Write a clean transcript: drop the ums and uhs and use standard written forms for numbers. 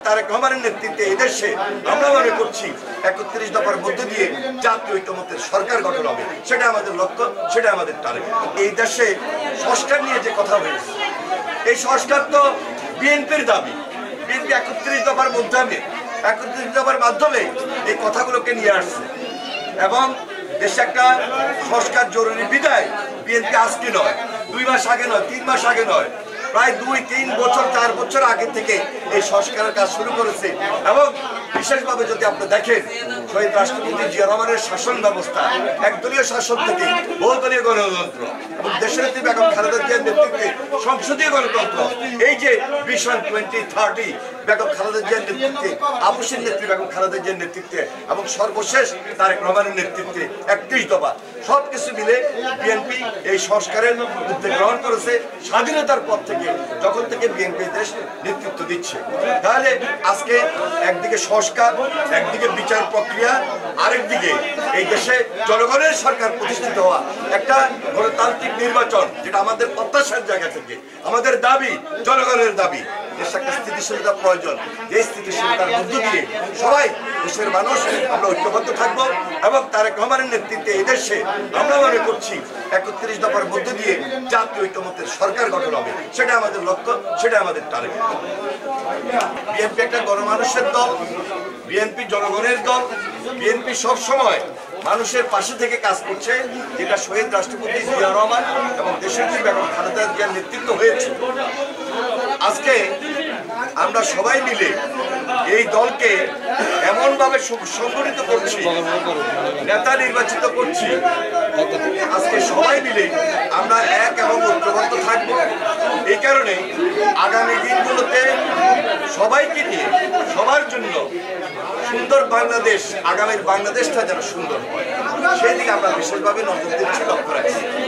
তারেক রহমানের নেতৃত্বে এই দেশে আমরা মনে করছি ৩১ দফার মধ্য দিয়ে জাতীয় ঐক্যমত্যের সরকার গঠন হবে। সেটা আমাদের লক্ষ্য, সেটা আমাদের টার্গেট। এই দেশে সংস্কার নিয়ে যে কথা হয়েছে, এই সংস্কার তো বিএনপির দাবি। বিএনপি ৩১ দফার মধ্যে ৩১ দফার মাধ্যমে এই কথাগুলোকে নিয়ে আসছে এবং দেশে একটা সংস্কার জরুরি বিদায় বিএনপি আজকে নয়, 2 মাস আগে নয়, 3 মাস আগে নয়, প্রায় 2-3 বছর 4 বছর আগে থেকে এই সংস্কারের কাজ শুরু করেছে। এবং বিশেষভাবে যদি আপনি দেখেন শহীদ রাষ্ট্রপতি জিয়া রহমানের শাসন ব্যবস্থা একদলীয় শাসন থেকে বহুদলীয় গণতন্ত্র এবং দেশনেত্রী বেগম খালেদা জিয়ার নেতৃত্বে সংসদীয় গণতন্ত্র, এই যে ভিশন 2030 বেগম খালেদা জিয়ার নেতৃত্বে, আবুসের নেত্রী বেগম খালেদা জিয়ার নেতৃত্বে এবং সর্বশেষ তারেক রহমানের নেতৃত্বে 31 দফা, সবকিছু মিলে বিএনপি এই সংস্কারের উদ্যোগ গ্রহণ করেছে স্বাধীনতার পর থেকে, যখন থেকে বিএনপি দেশ নেতৃত্ব দিচ্ছে। তাহলে আজকে একদিকে সংস্কার, একদিকে বিচার প্রক্রিয়া, আরেকদিকে এই দেশে জনগণের সরকার প্রতিষ্ঠিত হওয়া, একটা গণতান্ত্রিক নির্বাচন, যেটা আমাদের প্রত্যাশার জায়গা থেকে আমাদের দাবি, জনগণের দাবি। দেশে একটা স্থিতিশীলতা প্রয়োজন। এই স্থিতিশীলতার মধ্য দিয়ে সবাই দেশের মানুষ আমরা ঐক্যবদ্ধ থাকবো এবং তারেক রহমানের নেতৃত্বে এই দেশে আমরা মনে করছি ৩১ দফার মধ্য দিয়ে জাতীয় ঐক্যমত্যের সরকার গঠন হবে। সেটা আমাদের লক্ষ্য, সেটা আমাদের টার্গেট। বিএনপি একটা গণমানুষের দল, বিএনপি জনগণের দল। বিএনপি সবসময় মানুষের পাশে থেকে কাজ করছে, যেটা শহীদ রাষ্ট্রপতি জিয়া রহমান এবং দেশনেত্রী বেগম খালেদা জিয়ার নেতৃত্ব হয়েছে। আজকে আমরা সবাই মিলে এই দলকে এমনভাবে সংগঠিত করছি, নেতা নির্বাচিত করছি, আজকে সবাই মিলে আমরা এক এবং ঐক্যবদ্ধ থাকব। এই কারণে আগামী দিনগুলোতে সবাইকে নিয়ে সবার জন্য সুন্দর বাংলাদেশ, আগামীর বাংলাদেশটা যেন সুন্দর হয়, সেই দিকে আমরা বিশেষভাবে নজর দিচ্ছি, লক্ষ্য রাখছি।